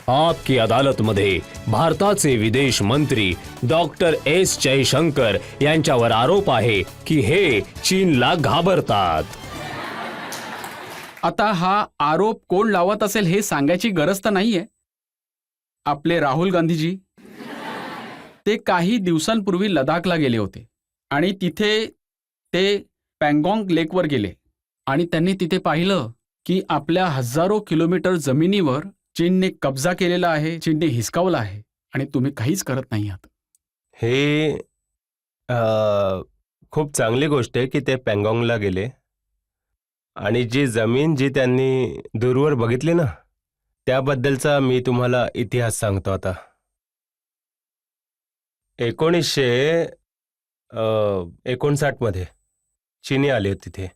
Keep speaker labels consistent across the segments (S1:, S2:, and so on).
S1: आपकी अदालत मध्ये भारताचे विदेश मंत्री डॉक्टर एस जयशंकर यांच्यावर आरोप आहे की हे चीनला घाबरतात.
S2: आता हा आरोप कोण लावत असेल हे सांगायची गरज तर नाहीये. आपले राहुल गांधीजी ते काही दिवसांपूर्वी लडाखला गेले होते आणि तिथे ते पँगॉंग लेकवर गेले आणि त्यांनी तिथे पाहिलं की आपल्या हजारो किलोमीटर जमिनीवर चीनने कब्जा केलेला आहे, चीनने हिसकावला आहे आणि तुम्ही काहीच करत नाही आहात.
S3: हे खूप चांगली गोष्ट आहे की ते पँगॉंगला गेले आणि जी जमीन जी त्यांनी दूरवर बघितली ना त्याबद्दलचा मी तुम्हाला इतिहास सांगतो. आता 1959 मध्ये चीनी आले तिथे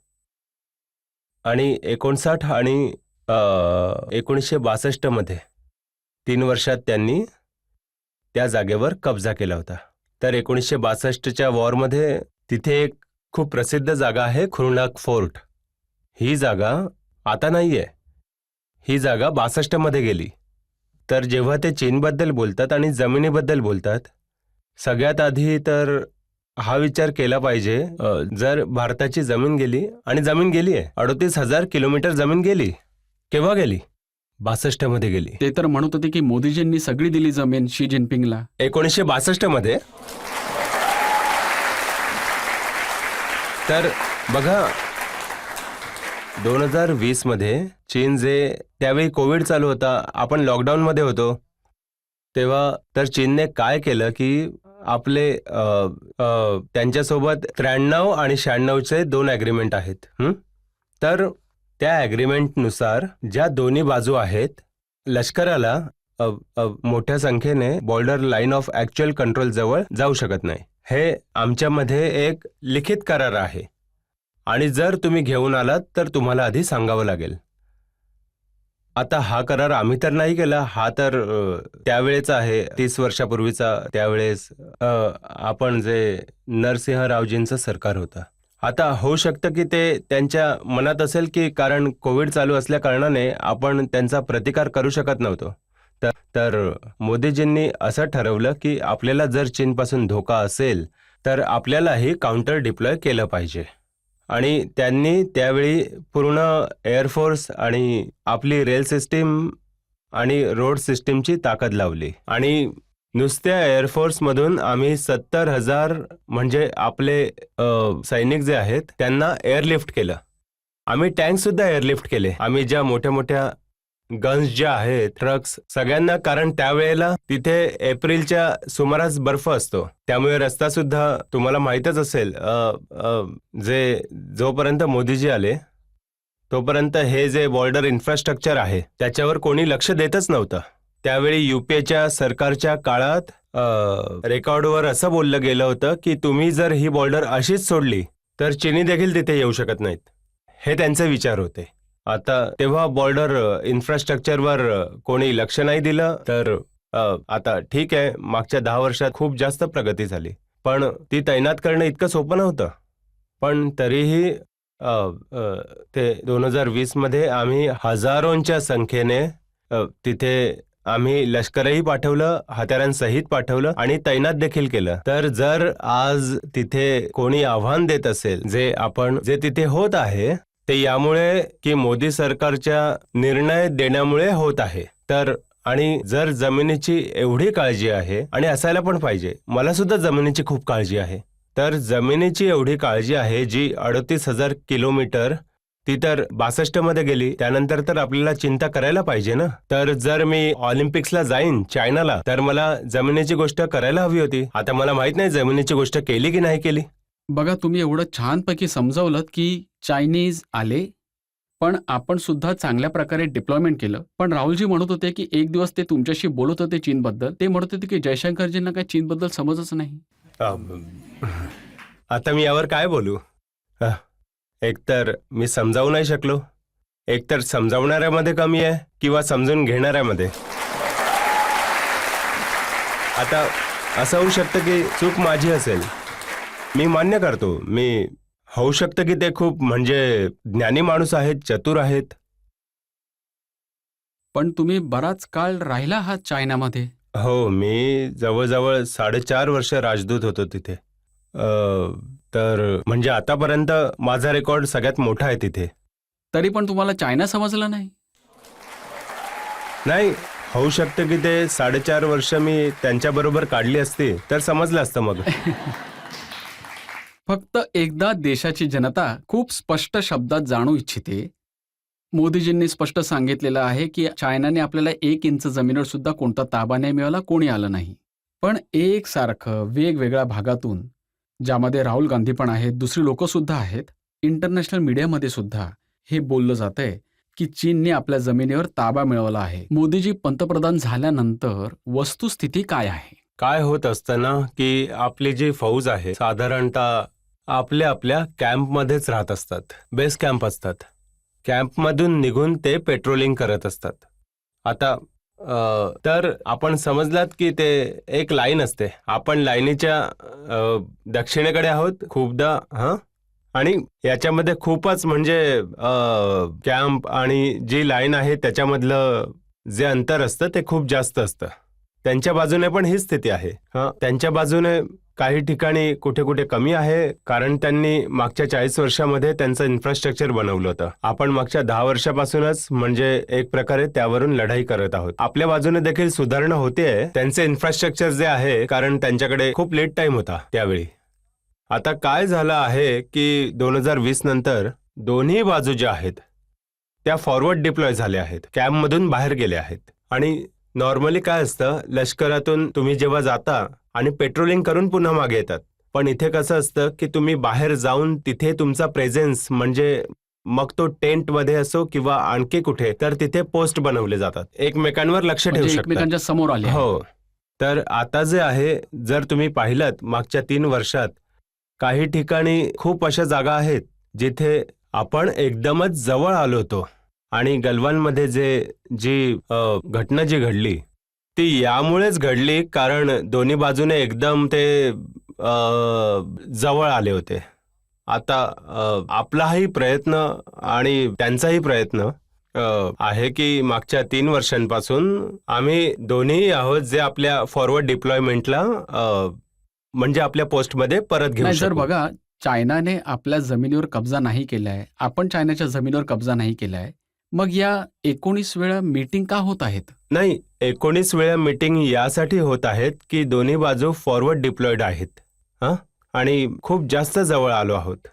S3: आणि 59 आणि 1962 मध्ये 3 वर्षात त्यांनी त्या जागेवर कब्जा केला होता. तर 1962च्या वॉरमध्ये तिथे एक खूप प्रसिद्ध जागा आहे खुरनाक फोर्ट. ही जागा आता नाहीये, ही जागा 62 मध्ये गेली. तर जेव्हा ते चीनबद्दल बोलतात आणि जमिनीबद्दल बोलतात सगळ्यात आधी तर हा विचार केला पाहिजे, जर भारताची जमीन गेली आणि जमीन गेली आहे 38,000 किलोमीटर जमीन गेली. केव्हा गेली? 62 मध्ये गेली.
S2: ते तर म्हणत होते की मोदीजींनी सगळी दिली जमीन शी जिनपिंगला.
S3: 1962 मध्ये. तर बघा 2020 मध्ये चीन जे त्यावेळी कोविड चालू होता, आपण लॉकडाऊन मध्ये होतो, तेव्हा तर चीनने काय केलं की आपले त्यांच्यासोबत 93 आणि 96चे 2 ॲग्रीमेंट आहेत. तर त्या ॲग्रीमेंटनुसार ज्या दोन्ही बाजू आहेत लष्कराला मोठ्या संख्येने border line of actual control जवळ जाऊ शकत नाही. हे आमच्यामध्ये एक लिखित करार आहे आणि जर तुम्ही घेऊन आलात तर तुम्हाला आधी सांगावं लागेल. आता हा करार आम्ही तर नाही केला, हा तर त्यावेळेचा आहे 30 वर्षापूर्वीचा. त्यावेळेस आपण जे नरसिंह रावजींचं सरकार होतं. आता होऊ शकतं की ते त्यांच्या मनात असेल की कारण कोविड चालू असल्या कारणाने आपण त्यांचा प्रतिकार करू शकत नव्हतो. तर मोदीजींनी असं ठरवलं की आपल्याला जर चीनपासून धोका असेल तर आपल्यालाही काउंटर डिप्लॉय केलं पाहिजे. आणि त्यांनी त्यावेळी पूर्ण एअरफोर्स आणि आपली रेल सिस्टीम आणि रोड सिस्टीमची ताकद लावली आणि नुसत्या एअरफोर्समधून आम्ही 70,000 म्हणजे आपले सैनिक जे आहेत त्यांना एअरलिफ्ट केलं. आम्ही टँक सुद्धा एअरलिफ्ट केले. आम्ही ज्या मोठ्या मोठ्या गन्स ज्या आहेत, ट्रक्स सगळ्यांना, कारण त्यावेळेला तिथे एप्रिलच्या सुमारास बर्फ असतो, त्यामुळे रस्ता सुद्धा तुम्हाला माहीतच असेल. जोपर्यंत मोदीजी आले तोपर्यंत हे जे बॉर्डर इन्फ्रास्ट्रक्चर आहे त्याच्यावर कोणी लक्ष देतच नव्हतं. त्यावेळी युपीएच्या सरकारच्या काळात रेकॉर्डवर असं बोललं गेलं होतं की तुम्ही जर ही बॉर्डर अशीच सोडली तर चीनी देखील तिथे येऊ शकत नाहीत, हे त्यांचे विचार होते. आता तेव्हा बॉर्डर इन्फ्रास्ट्रक्चरवर कोणी लक्ष नाही दिलं. तर आता ठीक आहे, मागच्या 10 वर्षात खूप जास्त प्रगती झाली, पण ती तैनात करणं इतकं सोपं नव्हतं. पण तरीही ते 2020 मध्ये आम्ही हजारोंच्या संख्येने तिथे आम्ही लष्करही पाठवलं, हत्यारांसहित पाठवलं आणि तैनात देखील केलं. तर जर आज तिथे कोणी आव्हान देत असेल जे तिथे होत आहे ते यामुळे की मोदी सरकारच्या निर्णय देण्यामुळे होत आहे. तर आणि जर जमिनीची एवढी काळजी आहे आणि असायला पण पाहिजे, मला सुद्धा जमिनीची खूप काळजी आहे, तर जमिनीची एवढी काळजी आहे जी 38,000 किलोमीटर ती तर 62 मध्ये गेली, त्यानंतर तर आपल्याला चिंता करायला पाहिजे ना. तर जर मी ऑलिम्पिक्सला जाईन चायनाला तर मला जमिनीची गोष्ट करायला हवी होती. आता मला माहित नाही जमिनीची गोष्ट केली की नाही केली.
S2: बघा तुम्ही एवढं छानपैकी समजावलं की चायनीज आले पण आपण सुद्धा चांगल्या प्रकारे डिप्लॉयमेंट केलं. पण राहुलजी म्हणत होते की एक दिवस ते तुमच्याशी बोलत होते चीनबद्दल, ते म्हणत होते की जयशंकरजींना काही चीनबद्दल समजच नाही.
S3: आता मी यावर काय बोलू? एकतर मी समजावू नाही शकलो, एकतर समजावणाऱ्यामध्ये कमी आहे किंवा समजून घेणाऱ्यामध्ये. आता असं होऊ शकतं की चूक माझी असेल, मी मान्य करतो. मी होऊ शकतं की ते खूप म्हणजे ज्ञानी माणूस आहेत, चतुर आहेत,
S2: पण तुम्ही बराच काळ राहिला आहात चायनामध्ये.
S3: हो, मी जवळजवळ 4.5 वर्ष राजदूत होतो तिथे. तर म्हणजे आतापर्यंत माझा रेकॉर्ड सगळ्यात मोठा आहे तिथे.
S2: तरी पण तुम्हाला चायना समजलं नाही?
S3: नाही, होऊ शकतं की ते 4.5 वर्ष मी त्यांच्याबरोबर काढली असती तर समजलं असतं मग.
S2: फक्त एकदा देशाची जनता खूप स्पष्ट शब्दात जाणू इच्छिते. मोदीजींनी स्पष्ट सांगितलेलं आहे की चायनाने आपल्याला 1 इंच जमिनीवर सुद्धा कोणता ताबा नाही मिळवला, कोणी आलं नाही. पण एकसारखं वेगवेगळ्या भागातून, ज्यामध्ये राहुल गांधी पण आहेत, दुसरी लोक सुद्धा आहेत, इंटरनॅशनल मीडियामध्ये सुद्धा हे बोललं जातंय की चीनने आपल्या जमिनीवर ताबा मिळवला आहे. मोदीजी पंतप्रधान झाल्यानंतर वस्तुस्थिती काय आहे?
S3: काय होत असतं ना की आपली जी फौज आहे साधारणतः आपल्या आपल्या कॅम्पमध्येच राहत असतात. बेस कॅम्प असतात. कॅम्पमधून निघून ते पेट्रोलिंग करत असतात. आता तर आपण समजलात की ते एक लाईन असते. आपण लाईनीच्या दक्षिणेकडे आहोत खूपदा. आणि याच्यामध्ये खूपच म्हणजे कॅम्प आणि जी लाईन आहे त्याच्यामधलं जे अंतर असतं ते खूप जास्त असतं. त्यांच्या बाजूने पण ही स्थिती आहे. त्यांच्या बाजूने काही ठिकाणी कुठे कुठे कमी आहे, कारण त्यांनी मागच्या 40 वर्षामध्ये त्यांचं इन्फ्रास्ट्रक्चर बनवलं होतं. आपण मागच्या 10 वर्षापासूनच म्हणजे एक प्रकारे त्यावरून लढाई करत आहोत. आपल्या बाजूने देखील सुधारणा होतेय. त्यांचे इन्फ्रास्ट्रक्चर जे आहे, कारण त्यांच्याकडे खूप लेट टाइम होता त्यावेळी. आता काय झालं आहे की 2020 नंतर दोन्ही बाजू ज्या आहेत त्या फॉरवर्ड डिप्लॉय झाल्या आहेत, कॅम्पमधून बाहेर गेल्या आहेत. आणि नॉर्मली काय असतं, लष्करातून तुम्ही जेव्हा जाता आणि पेट्रोलिंग करून पुन्हा मागे येतात. पण इथे कसं असतं की तुम्ही बाहेर जाऊन तिथे तुमचा प्रेझेन्स म्हणजे मग तो टेंटमध्ये असो किंवा आणखी कुठे, तर तिथे पोस्ट बनवले जातात. एकमेकांवर लक्ष ठेवू
S2: म्हणजे
S3: शकतात.
S2: एकमेकांच्या समोर आले.
S3: हो. तर आता जे आहे, जर तुम्ही पाहिलात मागच्या 3 वर्षात काही ठिकाणी खूप अशा जागा आहेत जिथे आपण एकदमच जवळ आलो होतो. आणि गलवानमध्ये जी घटना जी घडली ती यामुळेच घडली, कारण दोन्ही बाजूने एकदम ते जवळ आले होते. आता आपलाही प्रयत्न आणि त्यांचाही प्रयत्न आहे की मागच्या 3 वर्षांपासून आम्ही दोन्ही आहोत जे आपल्या फॉरवर्ड डिप्लॉयमेंटला म्हणजे आपल्या पोस्टमध्ये परत घेऊ
S2: नाही, जर
S3: शकू.
S2: बघा, चायनाने आपल्या जमिनीवर कब्जा नाही केलाय, आपण चायनाच्या जमिनीवर कब्जा नाही केलाय, मग या 19 वेळा मीटिंग का होत आहेत?
S3: नाही, 19 वेळा मीटिंग यासाठी होत आहेत की दोन्ही बाजू फॉरवर्ड डिप्लॉयड आहेत. आणि खूप जास्त जवळ आलो आहोत.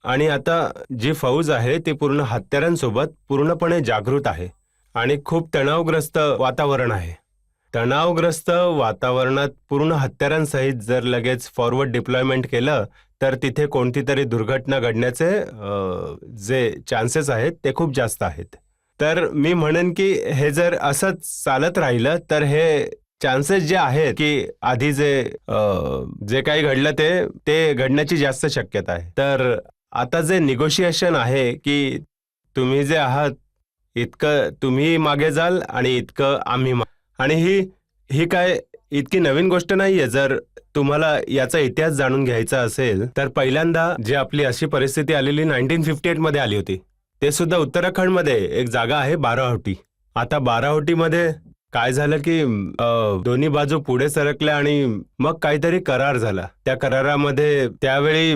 S3: आणि आता जी फौज आहे ती पूर्ण हत्यारांसोबत पूर्णपणे जागृत आहे. आणि खूप तणावग्रस्त वातावरण आहे. तणावग्रस्त वातावरणात पूर्ण हत्यारांसहित जर लगेच फॉरवर्ड डिप्लॉयमेंट केलं तर तिथे कोणती तरी दुर्घटना घडण्याचे जे चान्सेस आहेत ते खूप जास्त आहेत. तर मी म्हणेन की हे जर असंच चालत राहिलं तर हे चान्सेस जे आहेत की आधी जे काही घडलं ते घडण्याची जास्त शक्यता आहे. तर आता जे निगोशिएशन आहे की तुम्ही जे आहात इतकं तुम्ही मागे जाल आणि इतकं आम्ही आणि ही काय इतकी नवीन गोष्ट नाहीये. जर तुम्हाला याचा इतिहास जाणून घ्यायचा असेल तर पहिल्यांदा जी आपली अशी परिस्थिती आलेली 1958 मध्ये आली होती. ते सुद्धा उत्तराखंडमध्ये एक जागा आहे बाराहोटी. आता बाराहोटीमध्ये काय झालं की दोन्ही बाजू पुढे सरकल्या आणि मग काहीतरी करार झाला. त्या करारामध्ये त्यावेळी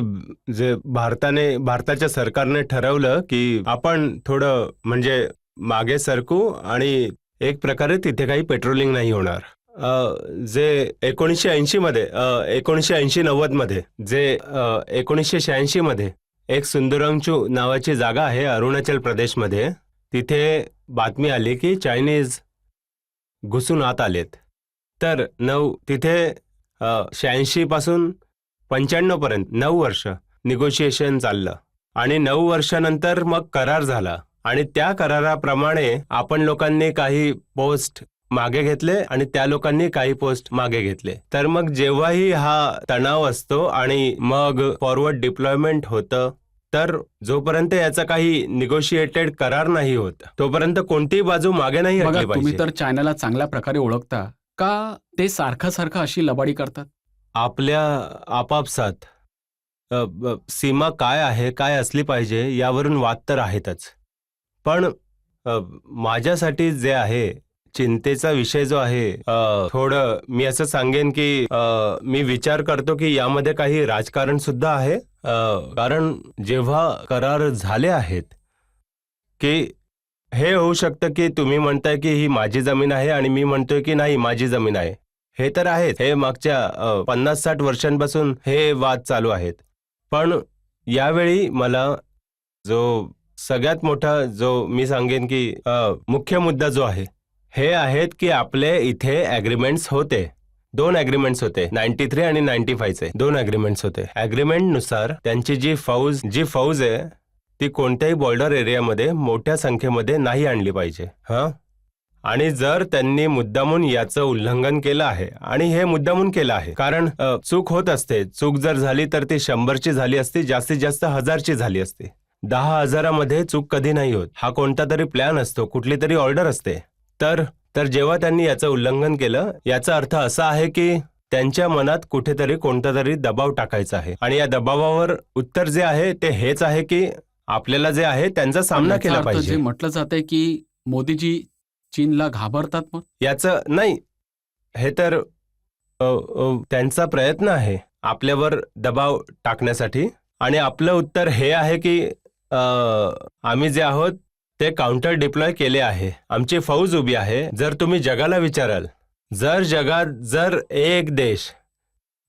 S3: जे भारताच्या सरकारने ठरवलं की आपण थोडं म्हणजे मागे सरकू आणि एक प्रकारे तिथे काही पेट्रोलिंग नाही होणार. जे 1980 मध्ये 1980-90 मध्ये जे 1986 मध्ये एक सुंदरंगचू नावाची जागा आहे अरुणाचल प्रदेशमध्ये. तिथे बातमी आली की चायनीज घुसून आत आलेत. तर तिथे 86 पासून 95 पर्यंत 9 वर्ष निगोशिएशन चाललं आणि 9 वर्षानंतर मग करार झाला. आणि त्या कराराप्रमाणे आपण लोकांनी काही पोस्ट मागे घेतले आणि त्या लोकांनी काही पोस्ट मागे घेतले. तर मग जेव्हाही हा तणाव असतो आणि मग फॉरवर्ड डिप्लॉयमेंट होतं, तर जोपर्यंत याचा काही निगोशिएटेड करार नाही होत तोपर्यंत कोणतीही बाजू मागे नाही
S2: बघा,
S3: हटली
S2: तुम्ही
S3: पाहिजे.
S2: तर चायनाला चांगल्या प्रकारे ओळखता. का ते सारखं अशी लबाडी करतात?
S3: आपल्या आपापसात सीमा काय आहे, काय असली पाहिजे यावरून वाद तर आहेतच. पण माझ्यासाठी जे आहे चिंतेचा विषय जो आहे थोडं मी असं सांगेन की मी विचार करतो की यामध्ये काही राजकारण सुद्धा आहे. कारण जेव्हा करार झाले आहेत की हे होऊ शकतं की तुम्ही म्हणताय की ही माझी जमीन आहे आणि मी म्हणतोय की नाही माझी जमीन आहे. हे तर आहेच. हे मागच्या 50-60 वर्षांपासून हे वाद चालू आहेत. पण यावेळी मला जो सगळ्यात मोठा जो मी सांगेन की मुख्य मुद्दा जो आहे हे आहेत की आपले इथे ॲग्रीमेंट्स होते. 2 ॲग्रीमेंट्स होते, 93 आणि 95चे 2 ॲग्रीमेंट्स होते. ॲग्रीमेंटनुसार त्यांची जी फौज आहे ती कोणत्याही बॉर्डर एरियामध्ये मोठ्या संख्येमध्ये नाही आणली पाहिजे. आणि जर त्यांनी मुद्दामून याचं उल्लंघन केलं आहे आणि हे मुद्दामून केलं आहे कारण चूक होत असते. चूक जर झाली तर ती 100ची झाली असती, जास्तीत जास्त 1000ची झाली असती. 10,000मध्ये चूक कधी नाही होत. हा कोणता तरी प्लॅन असतो, कुठली तरी ऑर्डर असते. तर जेव्हा त्यांनी याचं उल्लंघन केलं याचा अर्थ असा आहे की त्यांच्या मनात कुठेतरी कोणता तरी दबाव टाकायचा आहे आणि या दबावावर उत्तर जे आहे ते हेच आहे की आपल्याला जे आहे त्यांचा सामना
S2: याचा
S3: केला
S2: अर्थ
S3: पाहिजे.
S2: जे म्हटलं जातंय की मोदीजी चीनला घाबरतात मग?
S3: याचं नाही, हे तर त्यांचा प्रयत्न आहे आपल्यावर दबाव टाकण्यासाठी आणि आपलं उत्तर हे आहे की आम्ही जे आहोत ते काउंटर डिप्लॉय केले आहे. आमची फौज उभी आहे. जर तुम्ही जगाला विचाराल, जर एक देश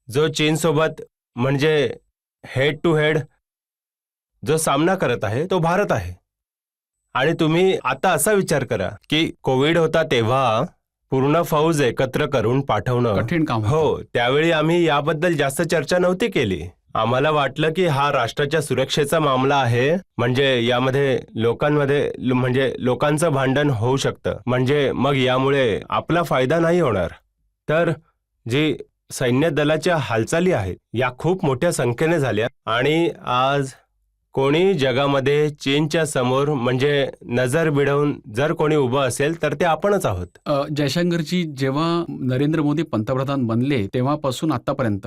S3: जो चीनसोबत म्हणजे हेड टू हेड जो सामना करत आहे तो भारत आहे. आणि तुम्ही आता असा विचार करा की कोविड होता तेव्हा पूर्ण फौज एकत्र करून पाठवणं
S2: कठीण काम होतं.
S3: हो, त्यावेळी आम्ही याबद्दल जास्त चर्चा नव्हती केली. आम्हाला वाटलं की हा राष्ट्राच्या सुरक्षेचा मामला आहे, म्हणजे यामध्ये लोकांचं भांडण होऊ शकतं, म्हणजे मग यामुळे आपला फायदा नाही होणार. तर जी सैन्य दलाच्या हालचाली आहेत या खूप मोठ्या संख्येने झाल्या आणि आज कोणी जगामध्ये चीनच्या समोर म्हणजे नजर भिडवून जर कोणी उभं असेल तर ते आपणच आहोत.
S2: जयशंकरजी, जेव्हा नरेंद्र मोदी पंतप्रधान बनले तेव्हापासून आतापर्यंत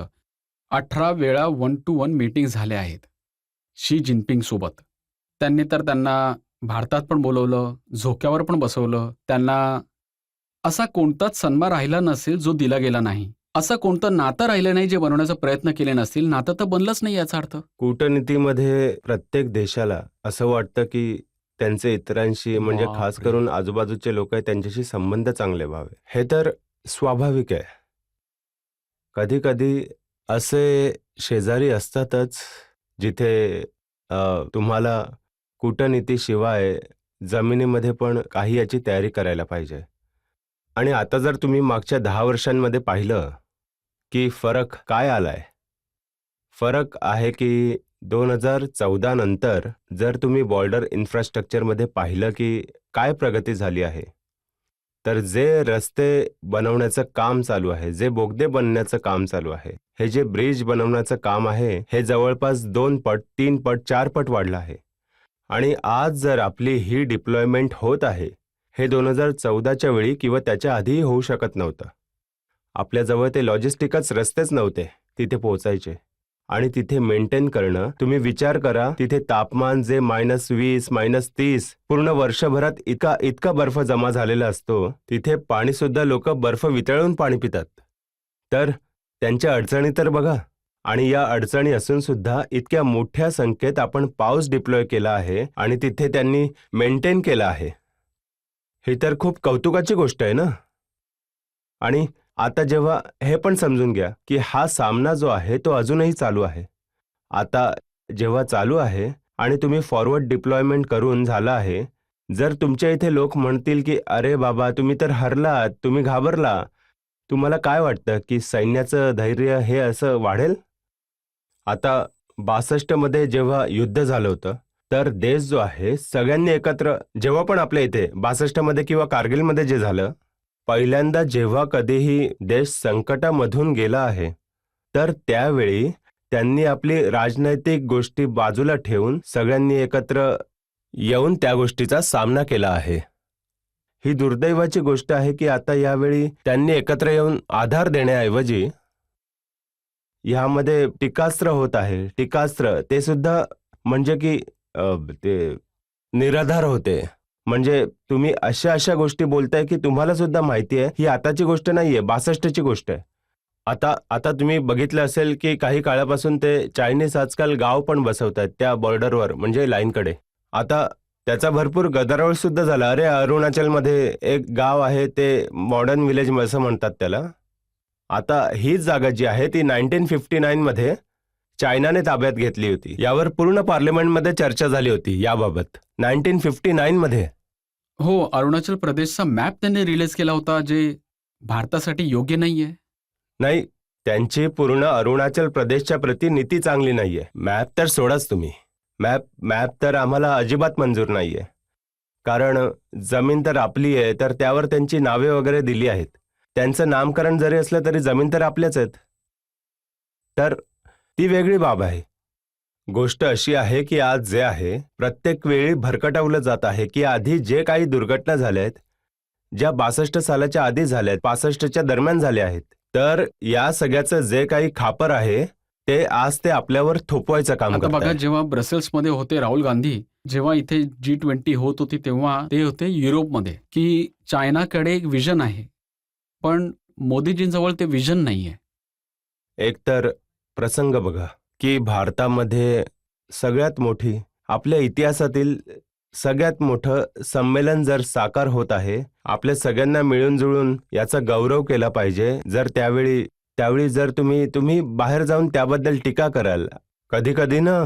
S2: 18 वेळा 1-to-1 मीटिंग झाल्या आहेत शी जिनपिंग सोबत. त्यांनी तर त्यांना भारतात पण बोलवलं, झोक्यावर पण बसवलं. त्यांना असा कोणताच सन्मान राहिला नसेल जो दिला गेला नाही. असं कोणतं नातं राहिलं नाही जे बनवण्याचा प्रयत्न केले नसतील. नातं तर बनलंच नाही याचा अर्थ.
S3: कूटनीतीमध्ये प्रत्येक देशाला असं वाटतं की त्यांचे इतरांशी म्हणजे खास
S2: बापरे.
S3: करून आजूबाजूचे लोक आहेत त्यांच्याशी संबंध चांगले व्हावे. हे तर स्वाभाविक आहे. कधी कधी असे शेजारी असतातच जिथे तुम्हाला कूटनीतीशिवाय जमिनीमध्ये पण काही याची तयारी करायला पाहिजे. आणि आता जर तुम्ही मागच्या 10 वर्षांमध्ये पाहिलं की फरक काय आलाय, फरक आहे की 2014 नंतर जर तुम्ही बॉर्डर इन्फ्रास्ट्रक्चरमध्ये पाहिलं की काय प्रगती झाली आहे, तर जे रस्ते बनवण्याचं काम चालू आहे, जे बोगदे बनण्याचं काम चालू आहे, हे जे ब्रिज बनवण्याचं काम आहे, हे जवळपास 2 पट, 3 पट, 4 पट वाढलं आहे. आणि आज जर आपली ही डिप्लॉयमेंट होत आहे, हे 2014च्या वेळी किंवा त्याच्या आधीही होऊ शकत नव्हतं. आपल्याजवळ ते लॉजिस्टिकच रस्तेच नव्हते तिथे पोहोचायचे. आणि तिथे मेंटेन करणं, तुम्ही विचार करा, तिथे तापमान जे -20, -30 पूर्ण वर्षभरात इतका बर्फ जमा झालेला असतो, तिथे पाणी सुद्धा लोक बर्फ वितळून पाणी पितात. तर त्यांच्या अडचणी तर बघा. आणि या अडचणी असून सुद्धा इतक्या मोठ्या संख्येत आपण पाऊस डिप्लॉय केला आहे आणि तिथे त्यांनी मेंटेन केला आहे. ही तर खूप कौतुकाची गोष्ट आहे ना. आणि आता जेव्हा हे पण समजून घ्या की हा सामना जो आहे तो अजूनही चालू आहे. आता जेव्हा चालू आहे आणि तुम्ही फॉरवर्ड डिप्लॉयमेंट करून झाला आहे, जर तुमच्या इथे लोक म्हणतील की अरे बाबा तुम्ही तर हरलात, तुम्ही घाबरला, तुम्हाला काय वाटतं की सैन्याचं धैर्य हे असं वाढेल? आता 62 मध्ये जेव्हा युद्ध झालं होतं तर देश जो आहे सगळ्यांनी एकत्र, जेव्हा पण आपल्या इथे 62 मध्ये किंवा कारगिलमध्ये जे झालं, पहिल्यांदा जेव्हा कधीही देश संकटामधून गेला आहे तर त्यावेळी त्यांनी आपली राजनैतिक गोष्टी बाजूला ठेवून सगळ्यांनी एकत्र येऊन त्या गोष्टीचा सामना केला आहे. ही दुर्दैवाची गोष्ट आहे की आता यावेळी त्यांनी एकत्र येऊन आधार देण्याऐवजी ह्यामध्ये टीकास्त्र होत आहे. टीकास्त्र ते सुद्धा म्हणजे की ते निराधार होते. म्हणजे तुम्ही अशा अशा गोष्टी बोलताय की तुम्हाला सुद्धा माहिती आहे ही आताची गोष्ट नाहीये, 62ची गोष्ट आहे. आता आता तुम्ही बघितलं असेल की काही काळापासून ते चायनीज आजकाल गाव पण बसवतात त्या बॉर्डरवर, म्हणजे लाईनकडे. आता त्याचा भरपूर गदारोळ सुद्धा झाला. अरे, अरुणाचलमध्ये एक गाव आहे, ते मॉडर्न विलेज असं म्हणतात त्याला. आता हीच जागा जी आहे ती 1959 मध्ये चायनाने ताब्यात घेतली होती. यावर पूर्ण पार्लमेंटमध्ये चर्चा झाली होती याबाबत 1959 मध्ये.
S2: हो, अरुणाचल प्रदेशचा मॅप त्यांनी रिलीज केला होता, जे भारतासाठी योग्य नाहीये.
S3: नाही, त्यांची पूर्ण अरुणाचल प्रदेशच्या प्रति नीती चांगली नाहीये. मॅप तर सोडाच तुम्ही. मॅप तर आम्हाला अजिबात मंजूर नाहीये. कारण जमीन तर आपली आहे, तर त्यावर त्यांची नावे वगैरे दिली आहेत. त्यांचं नामकरण जरी असलं तरी जमीन तर आपल्याच आहेत. तर ती वेगळी बाब आहे. गोष्ट अशी आहे की आज जे आहे प्रत्येक वेळी भरकटवलं जात आहे की आधी जे काही दुर्घटना झाल्या आहेत, ज्या 62 सालाच्या आधी झाल्या आहेत, 65च्या दरम्यान झाल्या आहेत, तर या सगळ्याचं जे काही खापर आहे ते आज ते आपल्यावर थोपवायचं काम
S2: आता बघा,
S3: करतात.
S2: जेव्हा ब्रसेल्समध्ये होते राहुल गांधी, जेव्हा इथे G20 होत होती, तेव्हा ते होते युरोपमध्ये, की चायनाकडे एक विजन आहे, पण मोदीजींजवळ ते विजन नाहीये.
S3: एकतर प्रसंग बघा की भारतामध्ये सगळ्यात मोठी, आपल्या इतिहासातील सगळ्यात मोठं संमेलन जर साकार होत आहे, आपल्या सगळ्यांना मिळून जुळून याचा गौरव केला पाहिजे. जर त्यावेळी जर तुम्ही बाहेर जाऊन त्याबद्दल टीका कराल, कधी कधी ना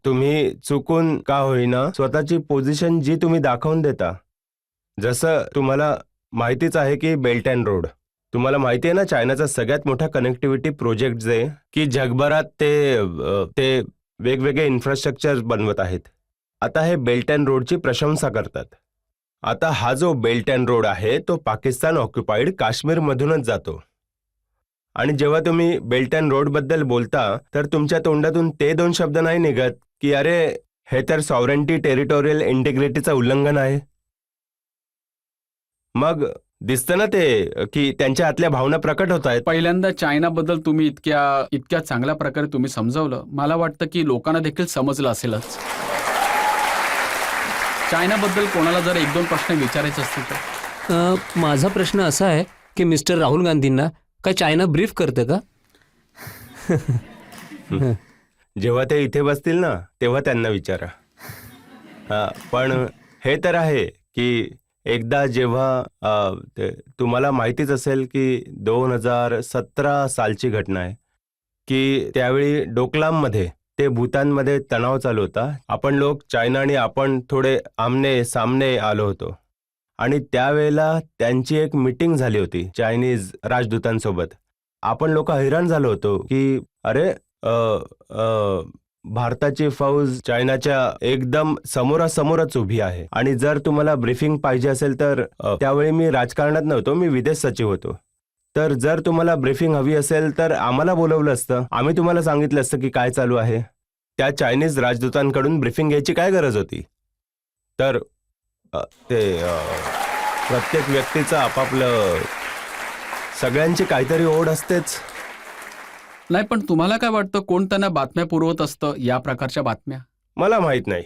S3: तुम्ही चुकून का होईना स्वतःची पोझिशन जी तुम्ही दाखवून देता. जसं तुम्हाला माहितीच आहे की बेल्ट अँड रोड, तुम्हाला माहिती आहे ना, चायनाचा सगळ्यात मोठा कनेक्टिव्हिटी प्रोजेक्ट जे की जगभरात ते वेगवेगळे इन्फ्रास्ट्रक्चर बनवत आहेत. आता हे बेल्ट अँड रोडची प्रशंसा करतात. आता हा जो बेल्ट अँड रोड आहे तो पाकिस्तान ऑक्युपाईड काश्मीरमधूनच जातो. आणि जेव्हा तुम्ही बेल्ट अँड रोड बद्दल बोलता तर तुमच्या तोंडातून ते 2 शब्द नाही निघत की अरे, हे तर सॉव्हरेंटी टेरिटोरियल इंटिग्रिटीचं उल्लंघन आहे. मग दिसतं ना ते की त्यांच्या आतल्या भावना प्रकट होत आहेत.
S2: पहिल्यांदा चायनाबद्दल तुम्ही इतक्या चांगल्या प्रकारे तुम्ही समजावलं, मला वाटतं की लोकांना देखील समजलं असेलच. चायनाबद्दल कोणाला जर 1-2 प्रश्न विचारायचे असतील तर?
S1: माझा प्रश्न असा आहे की मिस्टर राहुल गांधींना काय चायना ब्रीफ करते का?
S3: जेव्हा ते इथे बसतील ना तेव्हा त्यांना विचारा. पण हे तर आहे की एकदा जेव्हा तुम्हाला माहितीच असेल की 2017 सालची घटना आहे की त्यावेळी डोकलाममध्ये ते भूतानमध्ये तणाव चालू होता. आपण लोक चायना आणि आपण थोडे आमने सामने आलो होतो आणि त्यावेळेला त्यांची एक मीटिंग झाली होती चायनीज राजदूतांसोबत. आपण लोक हैराण झालो होतो की अरे, भारताची फौज चायनाच्या एकदम समोरासमोरच उभी आहे. आणि जर तुम्हाला ब्रीफिंग पाहिजे असेल तर त्यावेळी मी राजकारणात नव्हतो, मी विदेश सचिव होतो. तर जर तुम्हाला ब्रीफिंग हवी असेल तर आम्हाला बोलवलं असतं, आम्ही तुम्हाला सांगितलं असतं की काय चालू आहे. त्या चायनीज राजदूतांकडून ब्रीफिंग घ्यायची काय गरज होती? तर प्रत्येक व्यक्तीचं आपापलं, सगळ्यांची काहीतरी ओढ असतेच.
S2: नाही, पण तुम्हाला काय वाटतं, कोण त्यांना बातम्या पुरवत असतं या प्रकारच्या बातम्या?
S3: मला माहित नाही.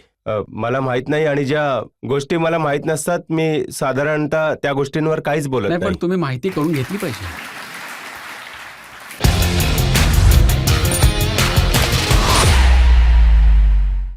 S3: मला माहित नाही आणि ज्या गोष्टी मला माहित नसतात मी साधारणतः त्या गोष्टींवर काहीच बोलत
S2: नाही, पण
S3: नाही.
S2: तुम्ही माहिती करून घेतली पाहिजे.